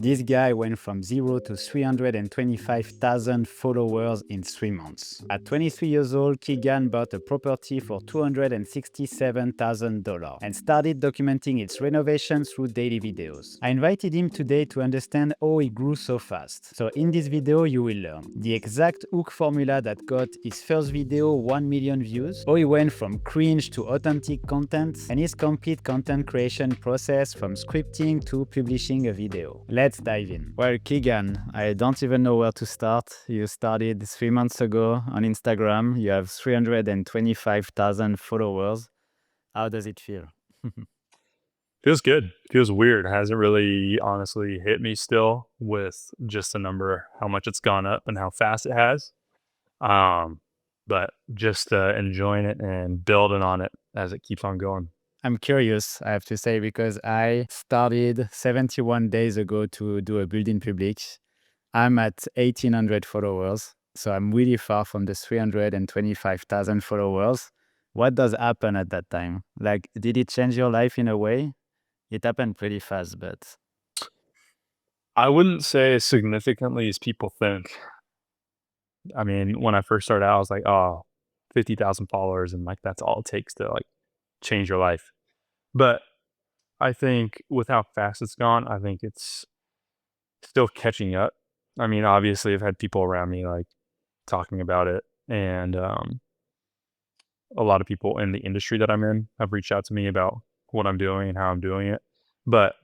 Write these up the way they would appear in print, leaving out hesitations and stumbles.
This guy went from 0 to 325,000 followers in 3 months. At 23 years old, Keegan bought a property for $267,000 and started documenting its renovation through daily videos. I invited him today to understand how he grew so fast. So in this video, you will learn the exact hook formula that got his first video 1 million views, how he went from cringe to authentic content, and his complete content creation process from scripting to publishing a video. Let's dive in. Well, Keegan, I don't even know where to start. You started 3 months ago on Instagram. You have 325,000 followers. How does it feel? Feels good. Feels weird. Hasn't really honestly hit me still with just the number, how much it's gone up and how fast it has. Um, but just enjoying it and building on it as it keeps on going. I'm curious, I have to say, because I started 71 days ago to do a build in public. I'm at 1,800 followers, so I'm really far from the 325,000 followers. What does happen at that time? Like, did it change your life in a way? It happened pretty fast, but I wouldn't say as significantly as people think. I mean, when I first started out, I was like, oh, 50,000 followers, and like that's all it takes to like change your life. But I think with how fast it's gone, I think it's still catching up. I mean, obviously, I've had people around me like talking about it, and a lot of people in the industry that I'm in have reached out to me about what I'm doing and how I'm doing it. But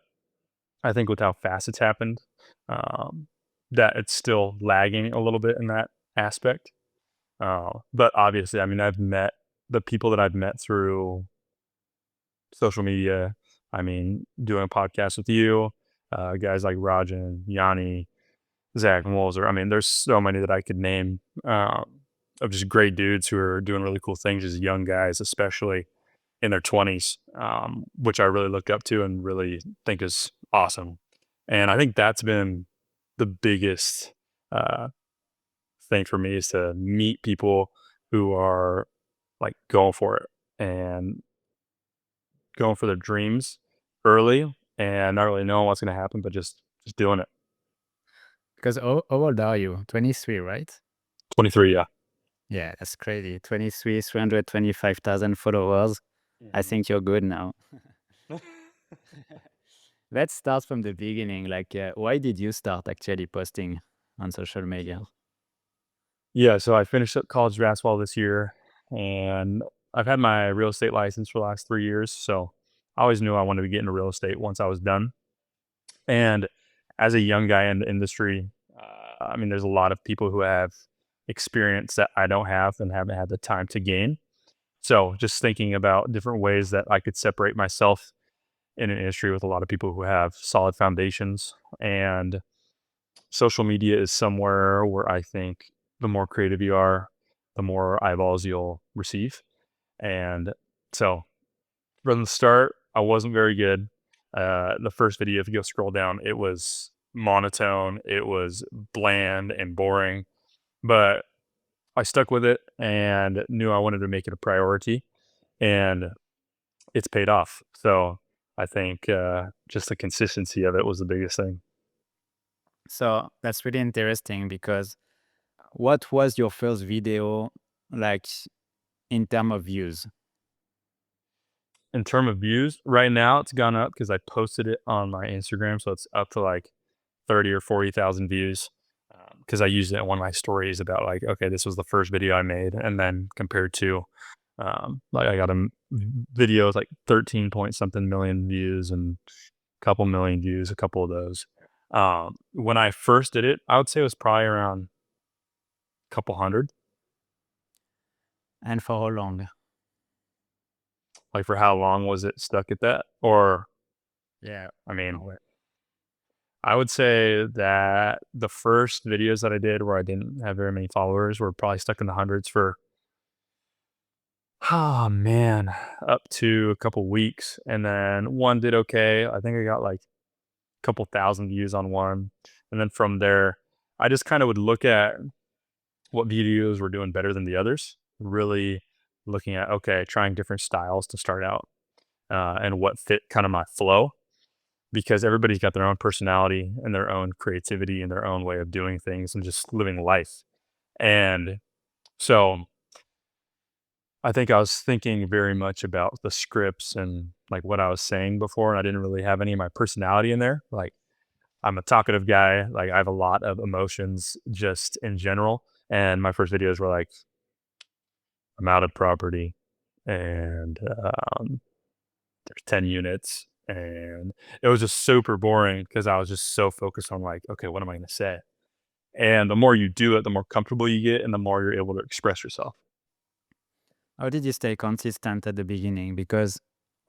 I think with how fast it's happened, um, that it's still lagging a little bit in that aspect. But obviously, I mean, I've met the people that I've met through social media. I mean, doing a podcast with you, guys like Rajan, Yanni, Zach Molzer. I mean, there's so many that I could name of just great dudes who are doing really cool things as young guys, especially in their 20s, which I really look up to and really think is awesome. And I think that's been the biggest uh, thing for me is to meet people who are like going for it and going for their dreams early and not really knowing what's going to happen, but just doing it. because how old are you? 23, right? 23, yeah. Yeah, that's crazy. 23, 325,000 followers. I Mhm. think you're good now. Let's start from the beginning. Like, why did you start actually posting on social media? Yeah, so I finished up college basketball this year, and I've had my real estate license for the last 3 years, so I always knew I wanted to get into real estate once I was done. And as a young guy in the industry, I mean, there's a lot of people who have experience that I don't have and haven't had the time to gain. So just thinking about different ways that I could separate myself in an industry with a lot of people who have solid foundations. And social media is somewhere where I think the more creative you are, the more eyeballs you'll receive. And so from the start, I wasn't very good. The first video, if you go scroll down, it was monotone, it was bland and boring, but I stuck with it and knew I wanted to make it a priority, and it's paid off. So I think just the consistency of it was the biggest thing. So that's really interesting because what was your first video like in terms of views? In terms of views, right now it's gone up because I posted it on my Instagram, so it's up to like 30 or 40,000 views. Because I used it in one of my stories about like, okay, this was the first video I made, and then compared to like I got videos like 13 point something million views and a couple million views, a couple of those. When I first did it, I would say it was probably around a couple hundred. And for how long? Like for how long was it stuck at that? Or Yeah. I mean, Oh, I would say that the first videos that I did where I didn't have very many followers were probably stuck in the hundreds for, oh man, up to a couple weeks. And then one did okay. I think I got like a couple thousand views on one. And then from there, I just kind of would look at what videos were doing better than the others, really looking at, okay, trying different styles to start out and what fit kind of my flow. because everybody's got their own personality and their own creativity and their own way of doing things and just living life. And so I think I was thinking very much about the scripts and like what I was saying before, and I didn't really have any of my personality in there. Like I'm a talkative guy, like I have a lot of emotions just in general. And my first videos were like, I'm out of property and there's 10 units. And it was just super boring because I was just so focused on like, okay, what am I going to say? And the more you do it, the more comfortable you get and the more you're able to express yourself. How did you stay consistent at the beginning? Because,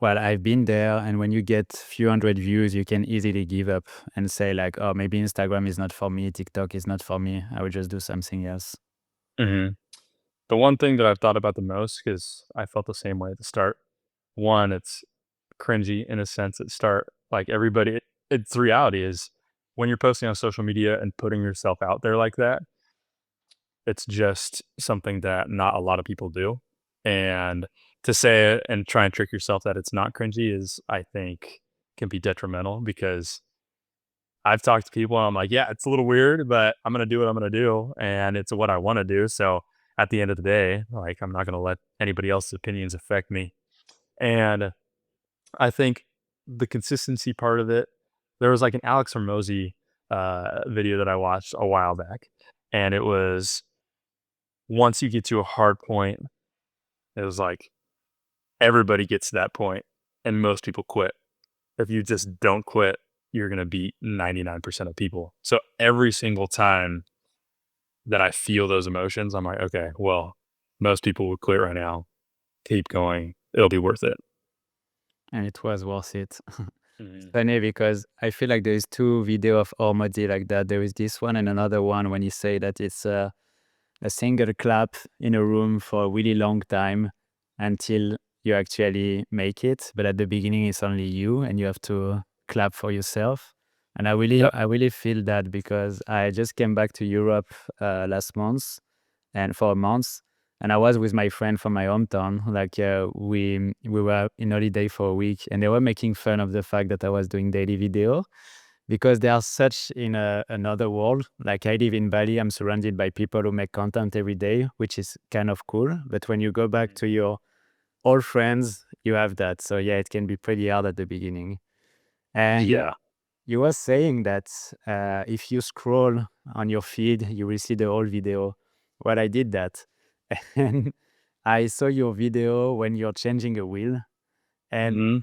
well, I've been there, and when you get few hundred views, you can easily give up and say like, "Oh, maybe Instagram is not for me, TikTok is not for me. I will just do something else." Mhm. The one thing that I've thought about the most, because I felt the same way at the start. One, it's cringy in a sense at start. Like everybody, it's the reality is when you're posting on social media and putting yourself out there like that, it's just something that not a lot of people do. And to say it and try and trick yourself that it's not cringy is, I think, can be detrimental because I've talked to people and I'm like, yeah, it's a little weird, but I'm gonna do what I'm gonna do, and it's what I want to do. So at the end of the day, like I'm not gonna let anybody else's opinions affect me. And I think the consistency part of it, there was like an Alex Hormozy video that I watched a while back, and it was once you get to a hard point, it was like everybody gets to that point, and most people quit. If you just don't quit, you're gonna beat 99% of people. So every single time that I feel those emotions, I'm like, okay, well, most people would quit right now. Keep going. It'll be worth it. And it was worth it. It's Mhm. funny because I feel like there is two video of Ormodi like that. There is this one and another one when you say that it's a single clap in a room for a really long time until you actually make it. But at the beginning, it's only you, and you have to clap for yourself. And Yep. I really feel that because I just came back to Europe last month, and for a month, and I was with my friend from my hometown. Like we were in holiday for a week, and they were making fun of the fact that I was doing daily video because they are such in another world. Like I live in Bali, I'm surrounded by people who make content every day, which is kind of cool. But when you go back Mhm. to your old friends, you have that. So yeah, it can be pretty hard at the beginning. And Yeah. you were saying that if you scroll on your feed, you will see the whole video. Well, I did that, and I saw your video when you're changing a wheel, and Mhm.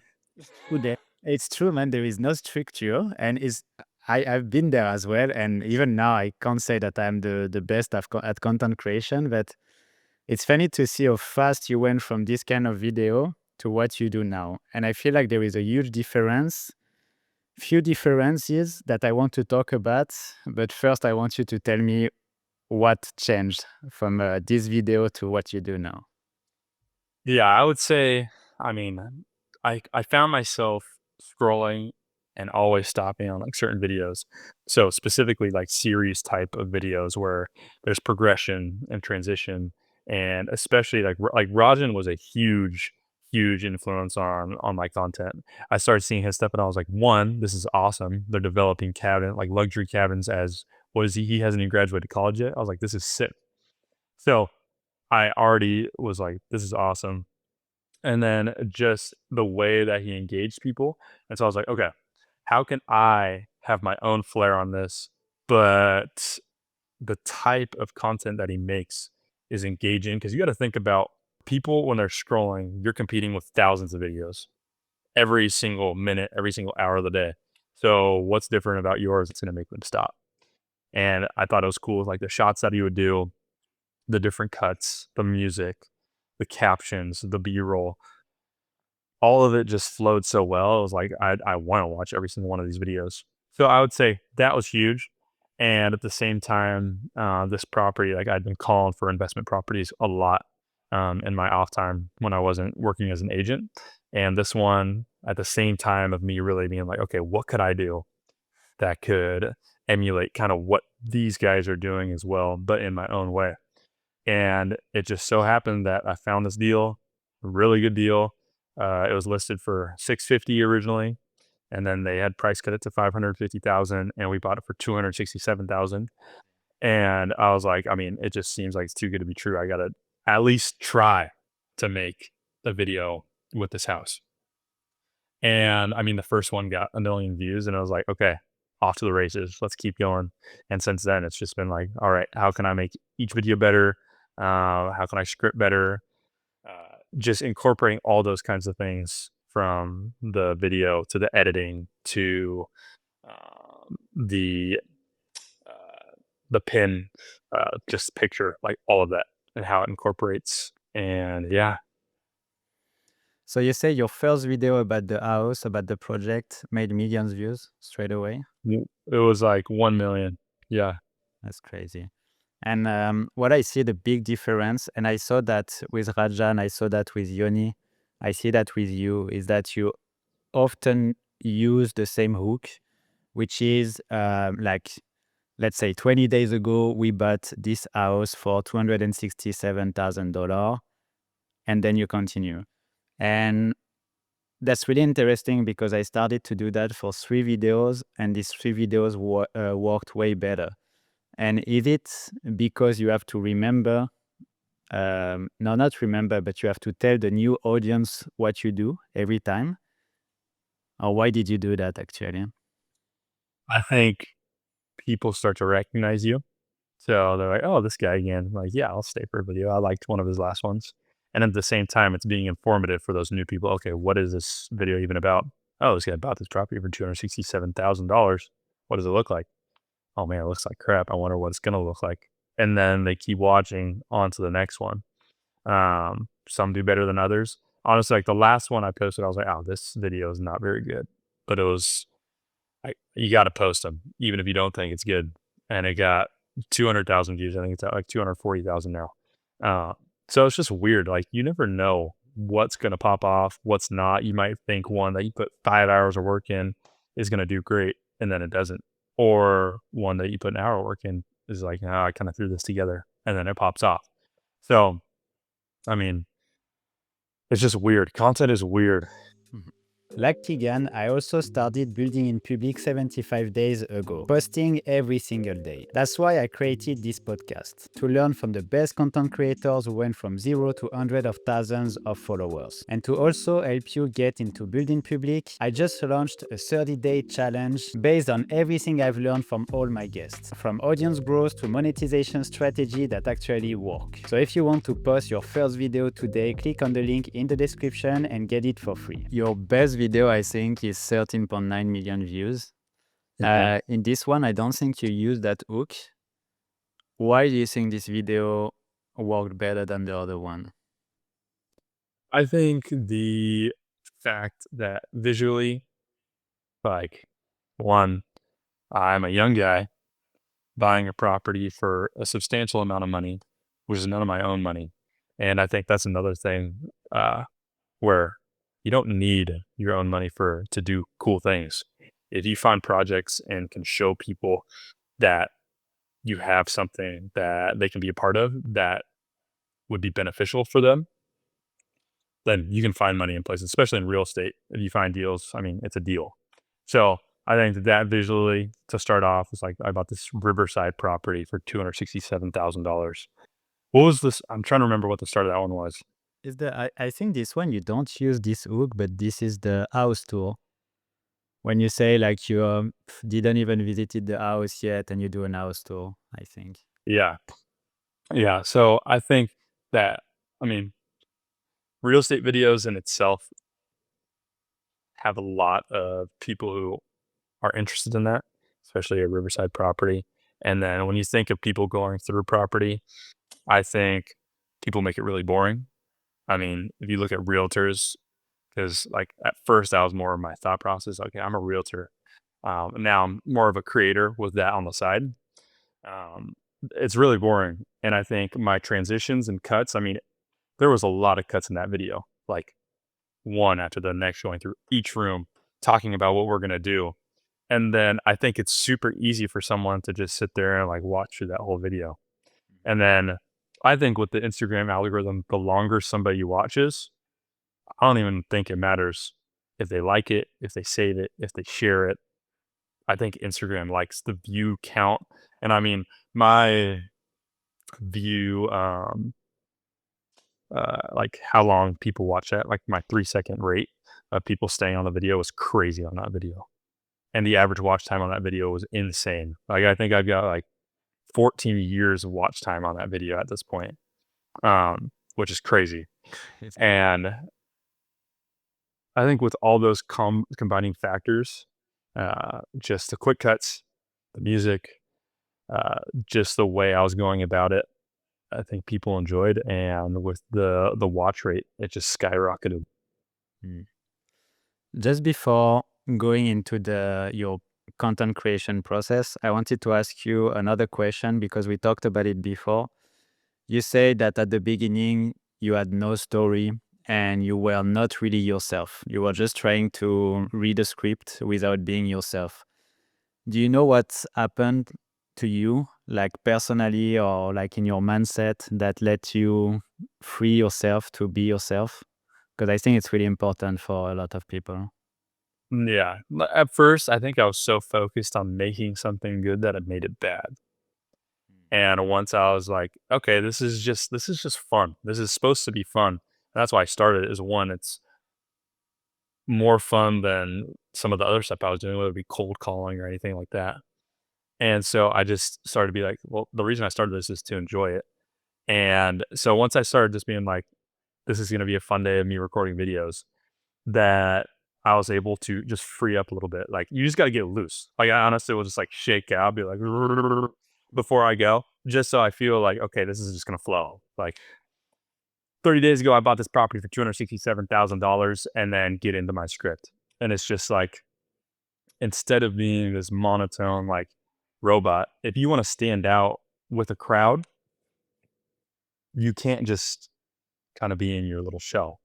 today. It's true, man. There is no structure, and I've been there as well. And even now, I can't say that I'm the best at content creation, but it's funny to see how fast you went from this kind of video to what you do now. And I feel like there is a huge difference, few differences that I want to talk about. But first, I want you to tell me what changed from this video to what you do now. Yeah, I would say, I mean, I found myself scrolling and always stopping on like certain videos. So specifically like series type of videos where there's progression and transition, and especially like Rajan was a huge influence on my content. I started seeing his stuff and I was like, one, this is awesome. They're developing like luxury cabins as what is he hasn't even graduated college yet. I was like, this is sick. So I already was like, this is awesome. And then just the way that he engaged people. And so I was like, okay, how can I have my own flair on this? But the type of content that he makes is engaging because you got to think about people when they're scrolling, you're competing with thousands of videos every single minute, every single hour of the day. So what's different about yours that's going to make them stop? And I thought it was cool, like the shots that he would do, the different cuts, the music, the captions, the B roll, all of it just flowed so well. It was like, I wanna watch every single one of these videos. So I would say that was huge, and at the same time, this property, like, I'd been calling for investment properties a lot, in my off time when I wasn't working as an agent, and this one, at the same time of me really being like, "Okay, what could I do that could emulate kinda what these guys are doing as well, but in my own way?" And it just so happened that I found this deal, a really good deal. It was listed for 650 originally, and then they had price cut it to 550,000, and we bought it for 267,000. And I was like, I mean, it just seems like it's too good to be true. I gotta at least try to make a video with this house. And I mean, the first one got a million views, and I was like, okay, off to the races. Let's keep going. And since then, it's just been like, all right, how can I make each video better? How can I script better? Just incorporating all those kinds of things from the video to the editing to the the pin, just picture, like all of that and how it incorporates. And yeah, So you say your first video about the house, about the project, made millions views straight away? it was like 1 million. Yeah. That's crazy. And what I see the big difference, and I saw that with Rajan, I saw that with Yoni, I see that with you, is that you often use the same hook, which is like, let's say 20 days ago, we bought this house for $267,000, and then you continue. And that's really interesting because I started to do that for 3 videos, and these 3 videos worked way better. And is it because you have to remember, no, not remember, but you have to tell the new audience what you do every time? Or why did you do that actually? I think people start to recognize you. So they're like, oh, this guy again. I'm like, yeah, I'll stay for a video. I liked one of his last ones. And at the same time, it's being informative for those new people. Okay, what is this video even about? Oh, this guy bought this property for $267,000. What does it look like? Oh man, it looks like crap. I wonder what it's gonna look like. And then they keep watching on to the next one. Some do better than others. Honestly, like the last one I posted, I was like, oh, this video is not very good. But it was you got to post them, even if you don't think it's good. And it got 200,000 views. I think it's at like 240,000 now. Uh, so it's just weird. Like you never know what's going to pop off, what's not. You might think one that you put 5 hours of work in is going to do great, and then it doesn't. Or one that you put an hour of work in is like, oh, I kind of threw this together, and then it pops off. So, I mean, it's just weird. Content is weird. Like Keegan, I also started building in public 75 days ago, posting every single day. That's why I created this podcast, to learn from the best content creators who went from zero to hundreds of thousands of followers. And to also help you get into building public, I just launched a 30-day challenge based on everything I've learned from all my guests, from audience growth to monetization strategy that actually work. So if you want to post your first video today, click on the link in the description and get it for free. Your best video, I think, is 13.9 million views. In this one, I don't think you used that hook. Why do you think this video worked better than the other one? I think the fact that visually, like, one, I'm a young guy buying a property for a substantial amount of money, which is none of my own money. And I think that's another thing where you don't need your own money for to do cool things. If you find projects and can show people that you have something that they can be a part of that would be beneficial for them, then you can find money in places, especially in real estate. If you find deals, I mean, it's a deal. So I think that visually to start off was like I bought this riverside property for $267,000. What was this? I'm trying to remember what the start of that one was. I think this one you don't use this hook, but this is the house tour. When you say like you didn't even visited the house yet and you do an house tour, I think. Yeah. Yeah. So I think that, I mean, real estate videos in itself have a lot of people who are interested in that, especially a riverside property. And then when you think of people going through property, I think people make it really boring. I mean, if you look at realtors, because like at first that was more of my thought process. Okay, I'm a realtor. Now I'm more of a creator with that on the side. Um, it's really boring. And I think my transitions and cuts, I mean, there was a lot of cuts in that video, like one after the next, going through each room, talking about what we're going to do. And then I think it's super easy for someone to just sit there and like watch through that whole video. And then I think with the Instagram algorithm, the longer somebody watches, I don't even think it matters if they like it, if they save it, if they share it. I think Instagram likes the view count, and I mean, my view, like how long people watch that, like my 3-second rate of people staying on the video was crazy on that video. And the average watch time on that video was insane. Like I think I've got like 14 years of watch time on that video at this point, which is crazy. It's And I think with all those combining factors, just the quick cuts, the music, uh, just the way I was going about it, I think people enjoyed, and with the watch rate, it just skyrocketed. mm. Just before going into the your content creation process, I wanted to ask you another question because we talked about it before. You said that at the beginning you had no story and you were not really yourself. You were just trying to read a script without being yourself. Do you know what's happened to you, like personally or like in your mindset, that let you free yourself to be yourself? Because I think it's really important for a lot of people. Yeah, at first, I think I was so focused on making something good that it made it bad. And once I was like, okay, this is just fun. This is supposed to be fun. And that's why I started. Is one, it's more fun than some of the other stuff I was doing, whether it be cold calling or anything like that. And so I just started to be like, well, the reason I started this is to enjoy it. And so once I started just being like, this is going to be a fun day of me recording videos, that I was able to just free up a little bit. Like you just got to get loose. Like I honestly will just like shake out, be like before I go, just so I feel like okay, this is just gonna flow. Like 30 days ago, I bought this property for $267,000, and then get into my script, and it's just like instead of being this monotone like robot, if you want to stand out with a crowd, you can't just kind of be in your little shell.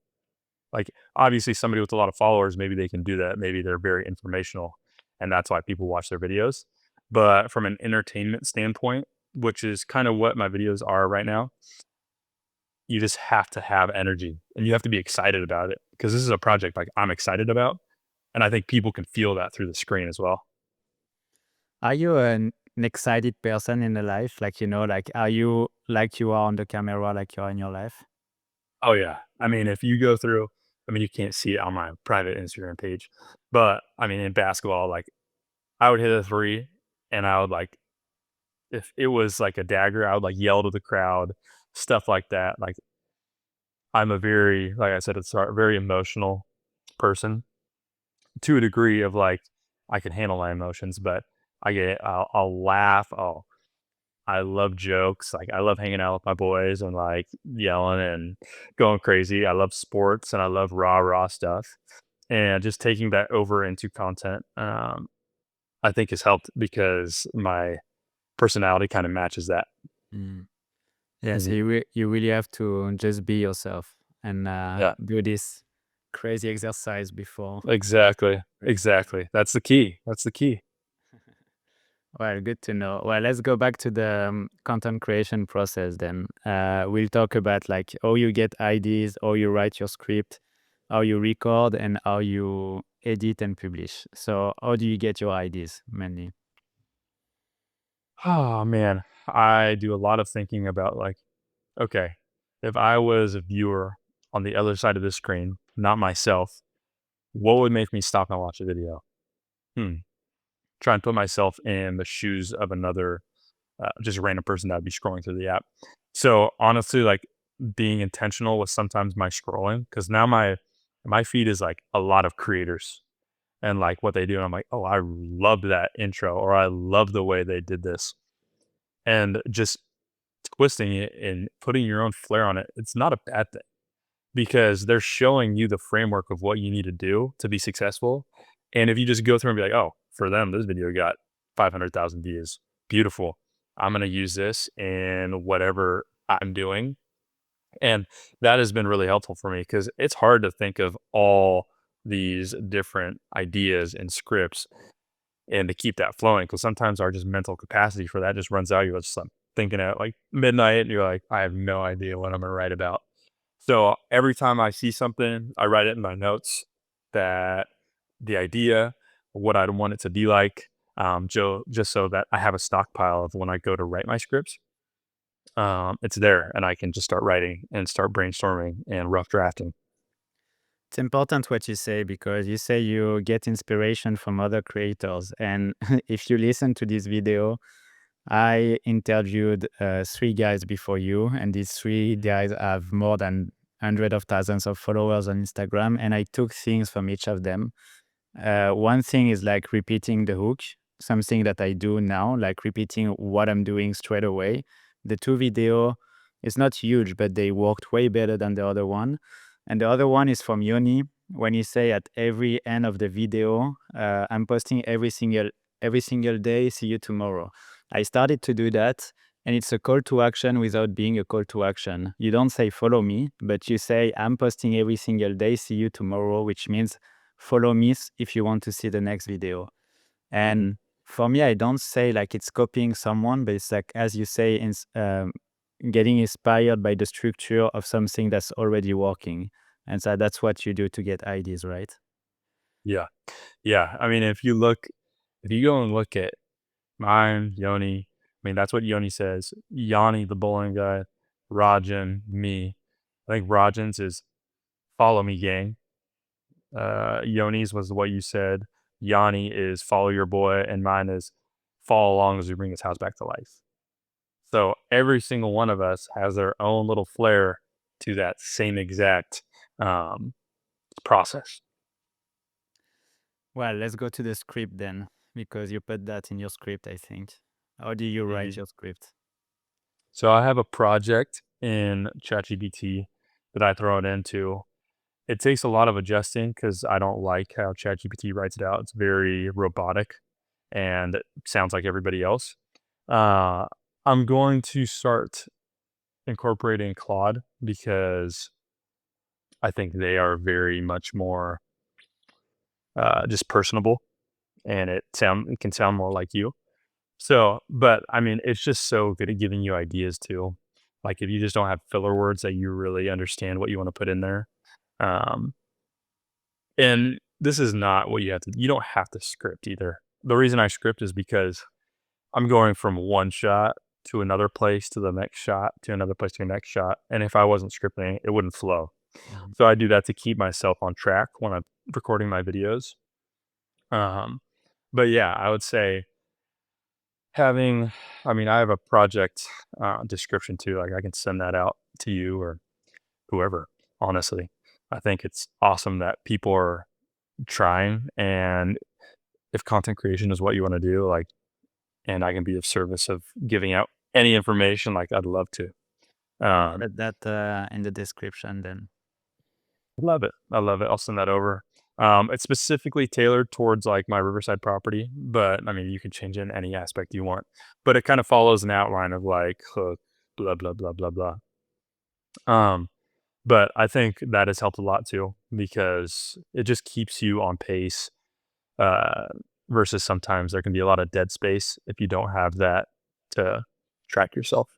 Like, obviously, somebody with a lot of followers, maybe they can do that. Maybe they're very informational, and that's why people watch their videos. But from an entertainment standpoint, which is kind of what my videos are right now, you just have to have energy and you have to be excited about it because this is a project like I'm excited about. And I think people can feel that through the screen as well. Are you an excited person in the life? Like, like, are you like you are on the camera, like you are in your life? Oh, yeah. I mean, if you go through, I mean, you can't see it on my private Instagram page, but I mean, in basketball, like I would hit a three and I would like, if it was like a dagger, I would like yell to the crowd, stuff like that. Like I'm a very, like I said, it's a very emotional person to a degree of like I can handle my emotions, but I'll laugh. I love jokes. Like I love hanging out with my boys and like yelling and going crazy. I love sports and I love raw stuff. And just taking that over into content, I think has helped because my personality kind of matches that. Mm. Yeah, so Mhm. you really have to just be yourself and Yeah, do this crazy exercise before. exactly. Exactly. That's the key. That's the key. Well, good to know. Well, let's go back to the content creation process then. We'll talk about like how you get ideas, how you write your script, how you record, and how you edit and publish. So, how do you get your ideas mainly? Oh man, I do a lot of thinking about like, okay, if I was a viewer on the other side of the screen, not myself, what would make me stop and watch a video? Hmm. Try and put myself in the shoes of another, just random person that would be scrolling through the app. So honestly, like being intentional with sometimes my scrolling, because now my feed is like a lot of creators and like what they do. And I'm like, oh, I loved that intro, or I love the way they did this, and just twisting it and putting your own flair on it. It's not a bad thing because they're showing you the framework of what you need to do to be successful. And if you just go through and be like, oh, for them, this video got 500,000 views. Beautiful. I'm going to use this in whatever I'm doing. And that has been really helpful for me because it's hard to think of all these different ideas and scripts and to keep that flowing because sometimes our just mental capacity for that just runs out. You're just like thinking at like midnight and you're like, I have no idea what I'm going to write about. So every time I see something, I write it in my notes that the idea, what I'd want it to be like, just so that I have a stockpile of when I go to write my scripts, it's there and I can just start writing and start brainstorming and rough drafting. It's important what you say because you say you get inspiration from other creators. And if you listen to this video, I interviewed three guys before you, and these three guys have more than hundreds of thousands of followers on Instagram. And I took things from each of them. One thing is like repeating the hook, something that I do now, like repeating what I'm doing straight away. The two video is not huge, but they worked way better than the other one. And the other one is from Yoni when you say at every end of the video, I'm posting every single day. See you tomorrow. I started to do that, and it's a call to action without being a call to action. You don't say follow me, but you say I'm posting every single day. See you tomorrow, which means follow me if you want to see the next video. Mhm. And for me, I don't say like it's copying someone, but it's like, as you say, getting inspired by the structure of something that's already working. And so that's what you do to get ideas, right? Yeah. Yeah. I mean, if you go and look at mine, Yoni, I mean, that's what Yoni says. Yanni, the bowling guy, Rajan, me. I think Rajan's is follow me gang. Yoni's was what you said. Yanni is follow your boy, and mine is follow along as we bring his house back to life. So every single one of us has their own little flair to that same exact um, process. Well, let's go to the script then, because you put that in your script, I think. How do you write Mhm. your script? So I have a project in ChatGPT that I throw it into. It takes a lot of adjusting because I don't like how ChatGPT writes it out. It's very robotic and it sounds like everybody else. Uh, I'm going to start incorporating Claude because I think they are very much more just personable and it can sound more like you. So, but I mean, it's just so good at giving you ideas too. Like if you just don't have filler words that you really understand what you want to put in there. Um, and this is not what you don't have to script either. The reason I script is because I'm going from one shot to another place to the next shot to another place to the next shot. And if I wasn't scripting, it wouldn't flow. Mhm. So I do that to keep myself on track when I'm recording my videos. Um, but yeah, I would say having I mean, I have a project, description too, like, I can send that out to you or whoever, honestly. I think it's awesome that people are trying, and if content creation is what you wanna do, like and I can be of service of giving out any information, like, I'd love to. I'll Um, put that in the description then. love it. I love it. I'll send that over. It's specifically tailored towards, like, my riverside property, but, I mean, you can change it in any aspect you want. But it kinda follows an outline of, like, hook, blah, blah, blah, blah, blah. Um, but I think that has helped a lot too because it just keeps you on pace, uh, versus sometimes there can be a lot of dead space if you don't have that to track yourself.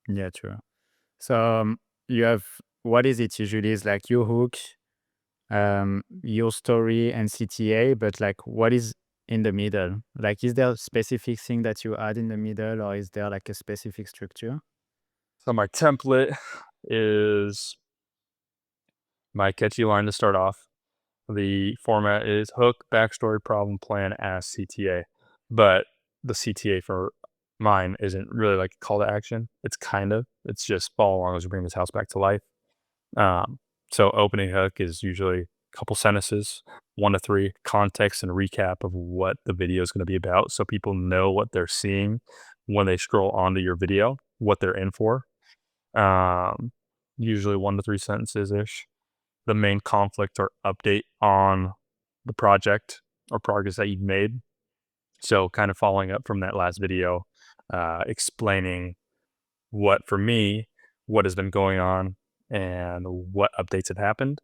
Yeah, true. So you have what is it usually? Is like your hook, your story, and CTA, but like what is in the middle? Like, is there a specific thing that you add in the middle, or is there like a specific structure? So my template is my catchy line to start off. The format is hook, backstory, problem, plan, ask, CTA. But the CTA for mine isn't really like a call to action. It's kind of. It's just follow along as we bring this house back to life. Um, so opening hook is usually a couple sentences, 1 to 3, context and recap of what the video is gonna be about so people know what they're seeing when they scroll onto your video, what they're in for. Um, usually 1 to 3 sentences-ish. The main conflict or update on the project or progress that you've made. So kind of following up from that last video, explaining what for me, what has been going on and what updates have happened.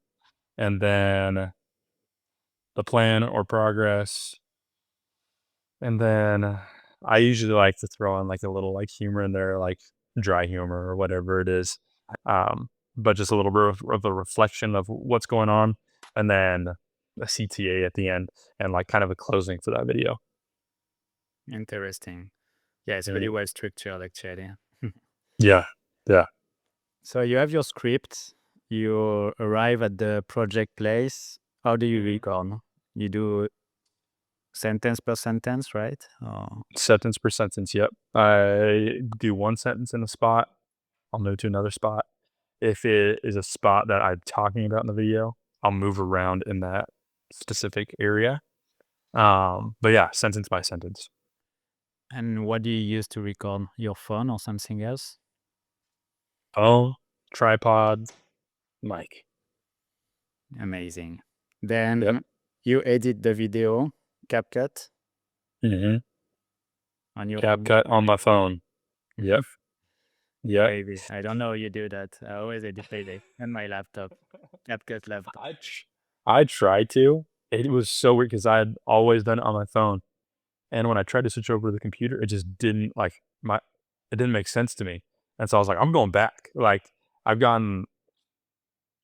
And then the plan or progress. And then I usually like to throw in like a little like humor in there, like dry humor or whatever it is. Um, but just a little bit of a reflection of what's going on. and then a CTA at the end, and like kind of a closing for that video. Interesting. Yeah, it's very Mhm. well structured actually. Yeah, yeah. So you have your script, you arrive at the project place. How do you Mhm. record? You do sentence per sentence, right? Oh, Sentence per sentence. Yep. I do one sentence in a spot. I'll move to another spot. If it is a spot that I'm talking about in the video, I'll move around in that specific area. But yeah, sentence by sentence. and what do you use to record? Your phone or something else? Phone, tripod, mic. Amazing. Yep. Then you edit the video, CapCut Mhm. on your phone. CapCut on my phone. Yep. Yep. Crazy. I don't know how you do that. I always edit it on my laptop. CapCut laptop. I tr I tried to. It was so weird because I had always done it on my phone, and when I tried to switch over to the computer, it just didn't, like, my it didn't make sense to me, and so I was like, "I'm going back." Like, I've gotten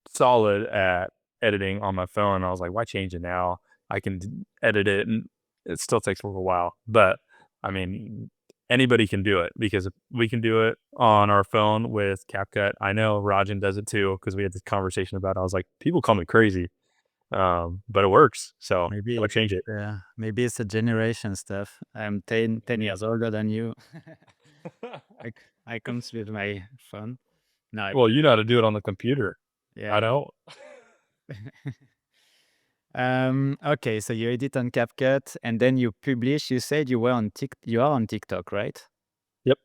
solid at editing on my phone. I was like, "Why change it now? I can edit it," and it still takes a little while, but, I mean, anybody can do it because if we can do it on our phone with CapCut. I know Rajan does it too because we had this conversation about it. I was like, "People call me crazy." But it works, so why change it? Maybe it's a generation stuff. I'm 10 Mhm. years older than you. I comes with my phone. No, Well, you know how to do it on the computer. I yeah. don't. Okay, so you edit on CapCut and then you publish. You said you are on TikTok, right? Yep.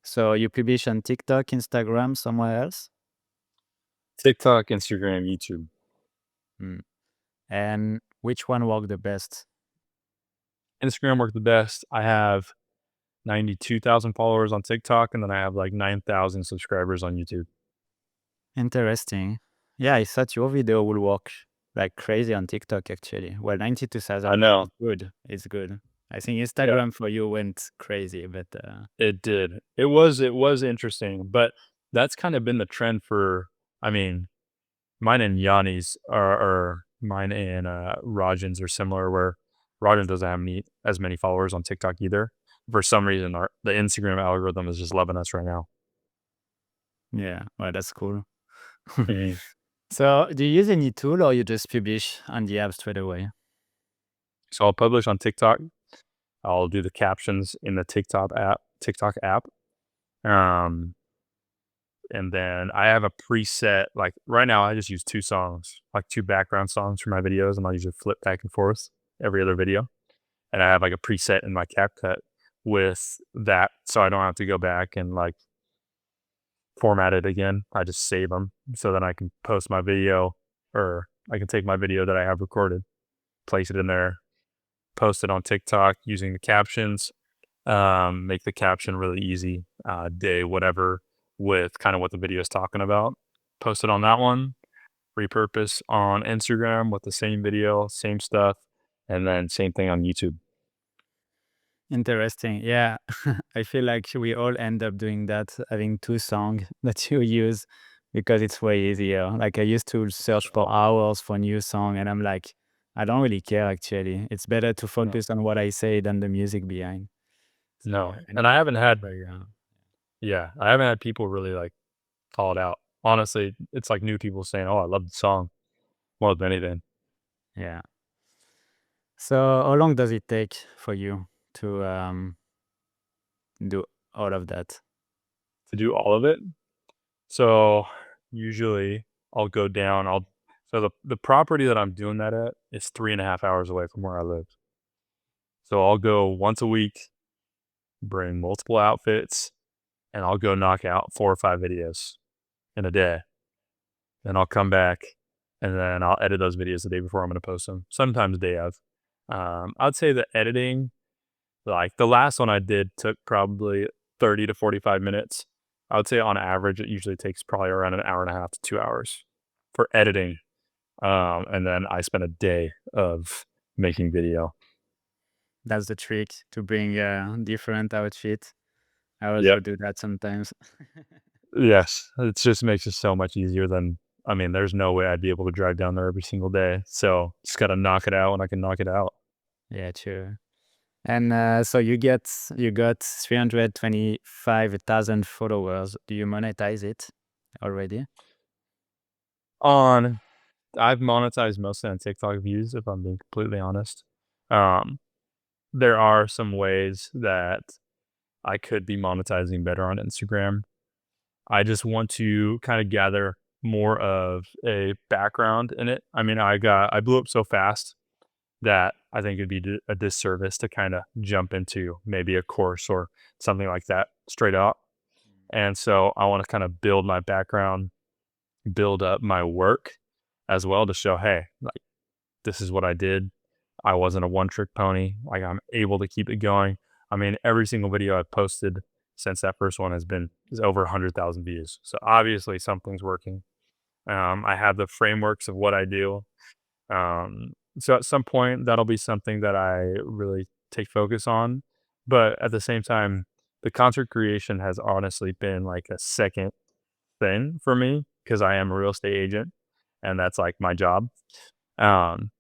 So you publish on TikTok, Instagram, somewhere else? TikTok, Instagram, YouTube. Hmm. And which one worked the best? Instagram worked the best. I have 92,000 followers on TikTok, and then I have like 9,000 subscribers on YouTube. Interesting. Yeah, I thought your video would work like crazy on TikTok actually. Well, I 92,000 is know. good. It's good. I think Yeah, Instagram for you went crazy, but it did. It was interesting, but that's kind of been the trend for, I mean, mine and Yanni's are or mine and, Rajan's are similar where Rajan doesn't have as many followers on TikTok either. For some reason, the Instagram algorithm is just loving us right now. yeah, well, that's cool. Mhm. So, do you use any tool or you just publish on the app straight away? So I'll publish on TikTok. I'll do the captions in the TikTok app. Um, and then I have a preset, like, right now, I just use 2 songs, like, 2 background songs for my videos, and I'll usually flip back and forth every other video. And I have, like, a preset in my CapCut with that, so I don't have to go back and, like, format it again. I just save them so then I can post my video, or I can take my video that I have recorded, place it in there, post it on TikTok using the captions, make the caption really easy, day whatever with kind of what the video is talking about. Post it on that one, repurpose on Instagram with the same video, same stuff, and then same thing on YouTube. Interesting. Yeah. I feel like we all end up doing that, having two songs that you use because it's way easier. Like I used to search for hours for new song and I'm like, I don't really care actually. It's better to No, focus on what I say than the music behind. So no, and and I haven't had, very yeah, I haven't had people really like call it out. Honestly, it's like new people saying, "Oh, I love the song," more than anything. yeah. So how long does it take for you to do all of that? To do all of it. So usually I'll go down. So the property that I'm doing that at is 3.5 hours away from where I live. So I'll go once a week, bring multiple outfits, and I'll go knock out 4 or 5 videos in a day. Then I'll come back and then I'll edit those videos the day before I'm going to post them. Sometimes day of. I'd say the editing, like the last one I did, took probably 30 to 45 minutes. I would say on average it usually takes probably around an hour and a half to 2 hours for editing. And then I spent a day of making video. That's the trick to bring a different outfit. I also Yep. do that sometimes. Yes. It just makes it so much easier than I mean, there's no way I'd be able to drive down there every single day. So just gotta knock it out when I can knock it out. Yeah, true. And so you got 325,000 followers. Do you monetize it already? On I've monetized mostly on TikTok views, if I'm being completely honest. Um, there are some ways that I could be monetizing better on Instagram. I just want to kind of gather more of a background in it. I mean, I blew up so fast that I think it'd be a disservice to kind of jump into maybe a course or something like that straight out. And so I want to kind of build my background, build up my work as well to show, hey, like this is what I did. I wasn't a one trick pony. Like I'm able to keep it going. I mean, every single video I've posted since that first one is over 100,000 views. So obviously something's working. I have the frameworks of what I do. So at some point that'll be something that I really take focus on. But at the same time, the concert creation has honestly been like a second thing for me because I am a real estate agent and that's like my job. Um,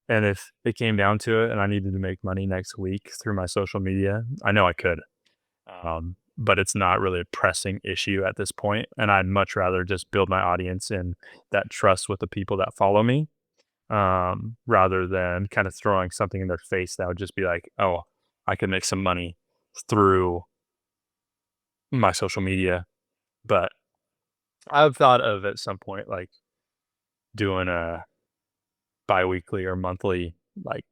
and if it came down to it and I needed to make money next week through my social media, I know I could. But it's not really a pressing issue at this point, and I'd much rather just build my audience and that trust with the people that follow me, rather than kind of throwing something in their face that would just be like, "Oh, I could make some money through my social media." But I've thought of at some point, like, doing a biweekly or monthly, like,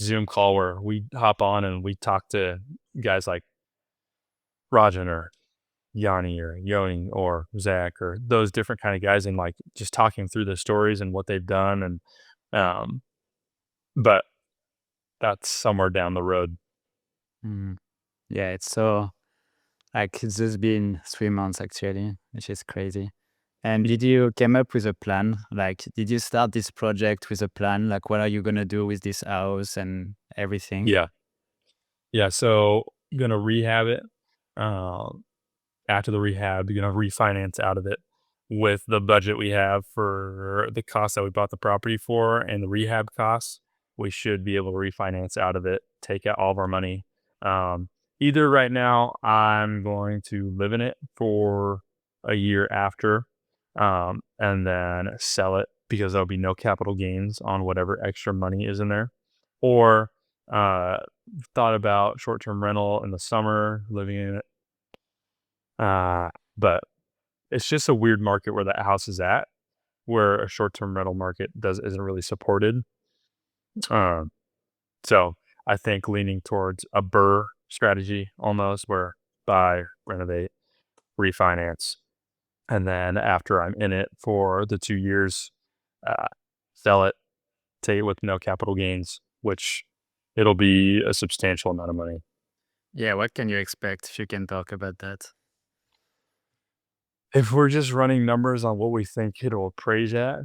Zoom call where we hop on and we talk to guys like Rajan or Yanni or Yoni or Zach or those different kind of guys and like just talking through the stories and what they've done and um but that's somewhere down the road. Mm. Yeah, it's so like it's just been 3 months actually, which is crazy. And did you came up with a plan? Like, did you start this project with a plan? Like, what are you gonna do with this house and everything? Yeah. Yeah. So gonna rehab it. Um After the rehab, you're gonna refinance out of it with the budget we have for the cost that we bought the property for and the rehab costs. We should be able to refinance out of it, take out all of our money. Um, Either right now, I'm going to live in it for a year after, and then sell it because there'll be no capital gains on whatever extra money is in there, or uh, thought about short-term rental in the summer, living in it. But it's just a weird market where that house is at, where a short-term rental market isn't really supported. Um, so I think leaning towards a BRRRR strategy almost where buy, renovate, refinance, and then after I'm in it for the 2 years, uh, sell it, take it with no capital gains, which it'll be a substantial amount of money. Yeah, what can you expect if you can talk about that? If we're just running numbers on what we think it'll appraise at,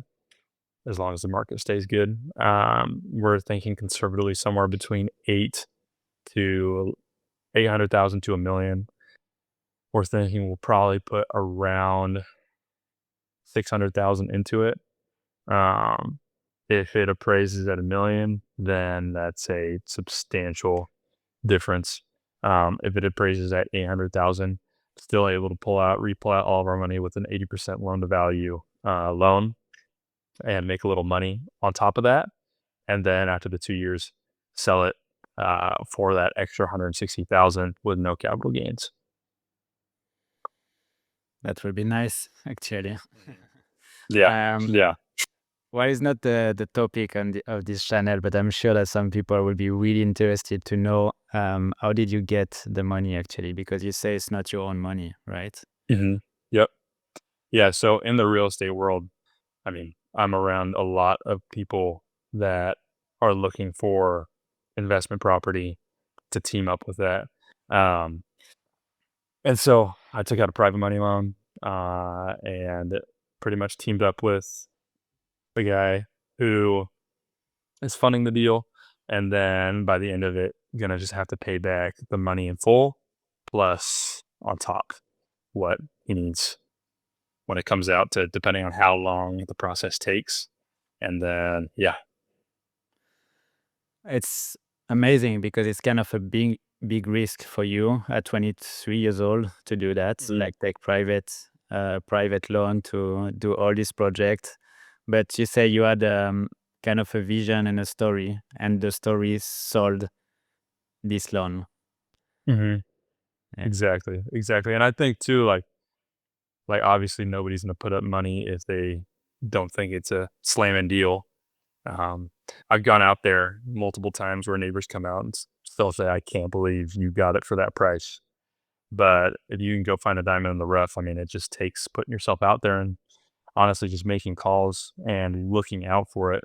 as long as the market stays good. We're thinking conservatively somewhere between 800,000 to 1,000,000. We're thinking we'll probably put around 600,000 into it. Um, if it appraises at 1,000,000, then that's a substantial difference. If it appraises at 800,000, still able to repull out all of our money with an 80% loan to value loan and make a little money on top of that. And then after the 2 years, sell it, for that extra 160,000 with no capital gains. That would be nice, actually. Yeah, Um, yeah. well, it's not the topic of this channel, but I'm sure that some people will be really interested to know how did you get the money actually? Because you say it's not your own money, right? Mhm. Yep. Yeah, so in the real estate world, I mean, I'm around a lot of people that are looking for investment property to team up with that. Um, and so I took out a private money loan, and pretty much teamed up with the guy who is funding the deal, and then by the end of it, gonna just have to pay back the money in full, plus on top what he needs. when it comes out to depending on how long the process takes. And then, yeah. It's amazing because it's kind of a big risk for you at 23 years old to do that, Mhm. like take private loan to do all this project. But you say you had kind of a vision and a story, and the story sold this loan. Mhm. Yeah. Exactly, exactly, and I think too, like, obviously, nobody's gonna put up money if they don't think it's a slamming deal. Um, I've gone out there multiple times where neighbors come out and still say, "I can't believe you got it for that price." But if you can go find a diamond in the rough, I mean, it just takes putting yourself out there and honestly just making calls and looking out for it.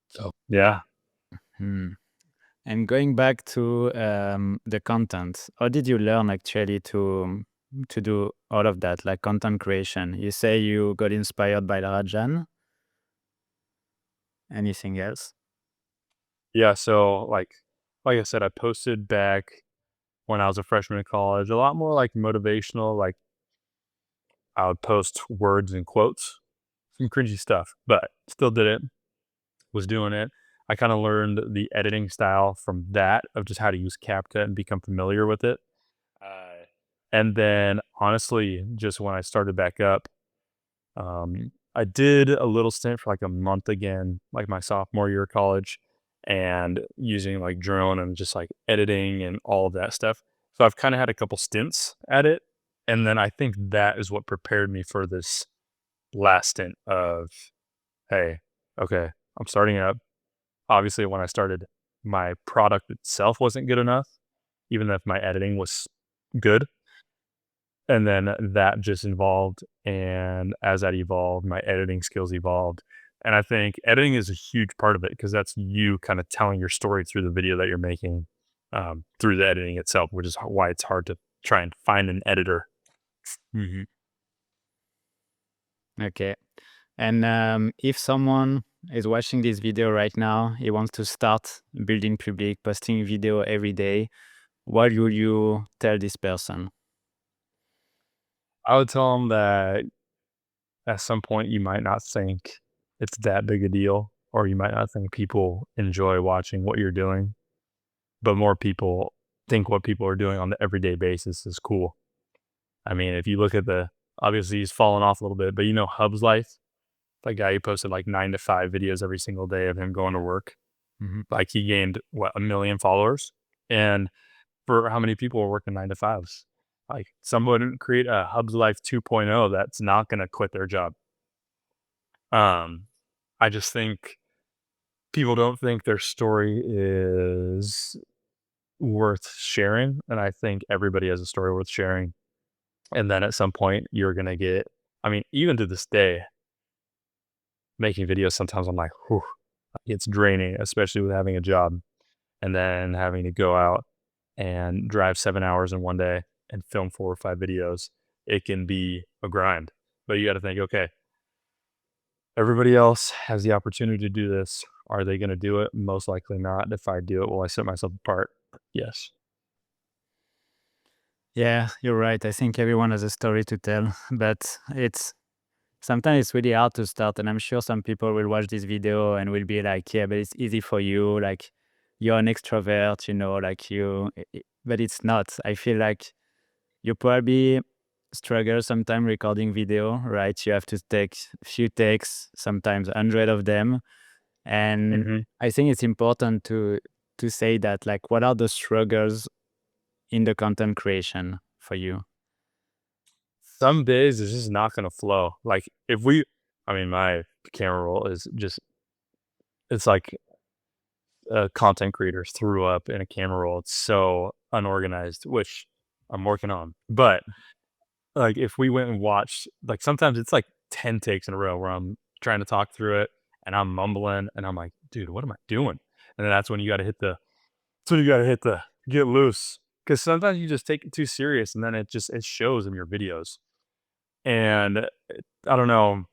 So yeah. Hmm. And going back to the content, how did you learn actually to do all of that, like content creation? You say you got inspired by Rajan. Anything else? Yeah, so, like I said, I posted back when I was a freshman in college, a lot more, like, motivational, like, I would post words and quotes, some cringy stuff, but still did it, was doing it. I kinda learned the editing style from that, of just how to use CapCut and become familiar with it. Uh, and then, honestly, just when I started back up, I did a little stint for, like, a month again, like, my sophomore year of college, and using, like, drone and just, like, editing and all of that stuff. So I've kinda had a couple stints at it, and then I think that is what prepared me for this last stint of, "Hey, okay, I'm starting up." Obviously, when I started, my product itself wasn't good enough, even if my editing was good. And then that just evolved, and as that evolved, my editing skills evolved, and I think editing is a huge part of it because that's you kinda telling your story through the video that you're making, through the editing itself, which is why it's hard to try and find an editor. Mhm. Okay. And if someone is watching this video right now, he wants to start building public, posting video every day, what would you tell this person? I would tell them that at some point, you might not think it's that big a deal, or you might not think people enjoy watching what you're doing, but more people think what people are doing on the everyday basis is cool. I mean, if you look at the obviously he's fallen off a little bit, but you know Hub's life? That guy who posted like 9 to 5 videos every single day of him going to work. Mhm. Like he gained what, 1,000,000 followers? And for how many people are working 9 to 5s? Like someone create a Hub's Life 2.0 that's not gonna quit their job. Um, I just think people don't think their story is worth sharing, and I think everybody has a story worth sharing. And then at some point, you're gonna get I mean, even to this day, making videos, sometimes I'm like, "Whew," it's draining, especially with having a job and then having to go out and drive 7 hours in one day and film 4 or 5 videos. It can be a grind, but you gotta think, "Okay, everybody else has the opportunity to do this. Are they gonna do it? Most likely not. If I do it, will I set myself apart? Yes." Yeah, you're right. I think everyone has a story to tell, but it's sometimes it's really hard to start. And I'm sure some people will watch this video and will be like, yeah, but it's easy for you. Like, you're an extrovert, like but it's not. I feel like you probably struggle sometimes recording video, right? You have to take a few takes, sometimes 100 of them. And Mhm. I think it's important to say that, like, what are the struggles in the content creation for you? Some days it's just not gonna flow. Like, if we I mean, my camera roll is just it's like a content creator threw up in a camera roll. It's so unorganized, which I'm working on. But, like, if we went and watched like, sometimes it's, like, 10 takes in a row where I'm trying to talk through it, and I'm mumbling, and I'm like, "Dude, what am I doing?" And then that's when you gotta hit the get loose, because sometimes you just take it too serious, and then it shows in your videos. And, I don't know,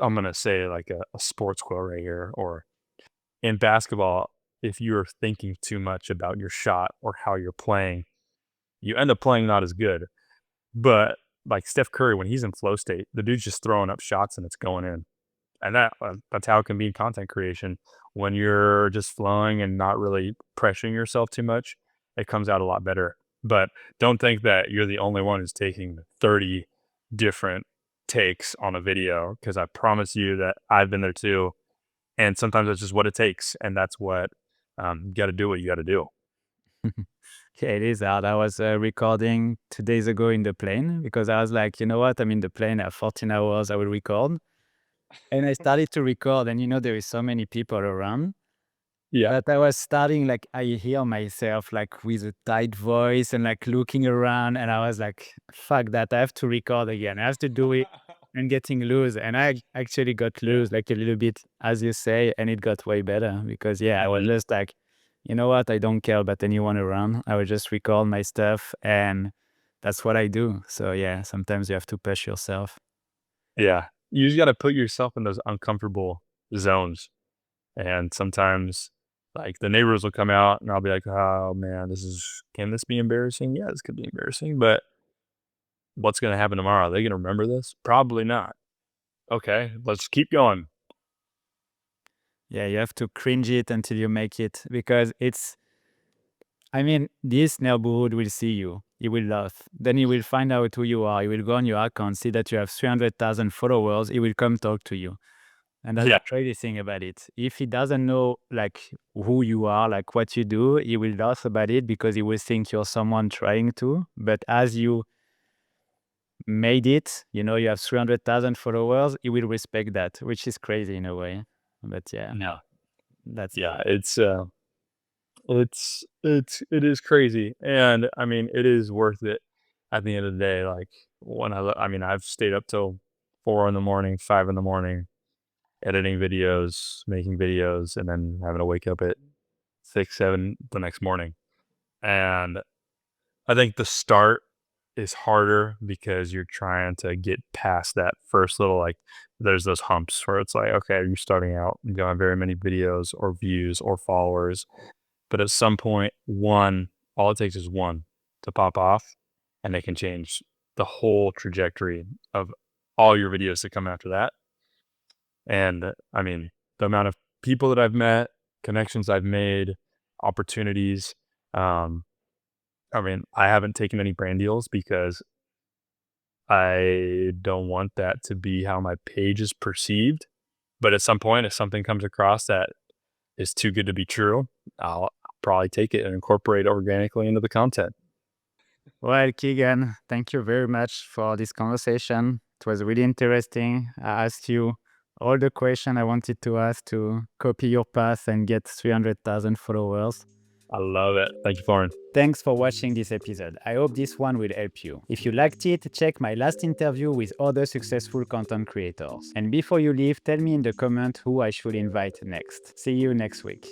I'm gonna say, like, a sports quote right here, or in basketball, if you're thinking too much about your shot or how you're playing, you end up playing not as good. But like Steph Curry, when he's in flow state, the dude's just throwing up shots and it's going in. And that's how it can be in content creation. When you're just flowing and not really pressuring yourself too much, it comes out a lot better. But don't think that you're the only one who's taking 30 different takes on a video, because I promise you that I've been there too. And sometimes that's just what it takes. And that's what you got to do what you got to do. Yeah, it is hard. I was recording 2 days ago in the plane because I was like, you know what? I'm in the plane at 14 hours. I will record. And I started to record, and there is so many people around. Yeah. But I was starting, like, I hear myself, like, with a tight voice and, like, looking around. And I was like, fuck that. I have to record again. I have to do it and getting loose. And I actually got Yeah. loose, like, a little bit, as you say, and it got way better because, yeah, I was Mhm. just like, you know what? I don't care about anyone around. I will just record my stuff, and that's what I do. So, yeah, sometimes you have to push yourself. Yeah. You just got to put yourself in those uncomfortable zones. And sometimes, like, the neighbors will come out and I'll be like, "Oh, man, can this be embarrassing? Yeah, this could be embarrassing, but what's gonna happen tomorrow? Are they gonna remember this? Probably not. Okay, let's keep going." Yeah, you have to cringe it until you make it because this neighborhood will see you. He will laugh. Then he will find out who you are. He will go on your account, see that you have 300,000 followers. He will come talk to you. And that's Yeah. the crazy thing about it. If he doesn't know, like, who you are, like what you do, he will laugh about it because he will think you're someone trying to. But as you made it, you have 300,000 followers, he will respect that, which is crazy in a way. But yeah, No. that's it. Yeah, it is crazy, and, I mean, it is worth it at the end of the day. Like, when I mean, I've stayed up till 4 in the morning, 5 in the morning, editing videos, making videos, and then having to wake up at 6, 7 the next morning, and I think the start is harder because you're trying to get past that first little, like, there's those humps where it's like, okay, you're starting out, you don't have very many videos or views or followers. But at some point, all it takes is one to pop off, and they can change the whole trajectory of all your videos that come after that. And I mean, the amount of people that I've met, connections I've made, opportunities. Um, I mean, I haven't taken any brand deals because I don't want that to be how my page is perceived. But at some point, if something comes across that is too good to be true, I'll probably take it and incorporate it organically into the content. Well, Keegan, thank you very much for this conversation. It was really interesting. I asked you all the questions I wanted to ask to copy your path and get 300,000 followers. I love it. Thank you, Florin. Thanks for watching this episode. I hope this one will help you. If you liked it, check my last interview with other successful content creators. And before you leave, tell me in the comment who I should invite next. See you next week.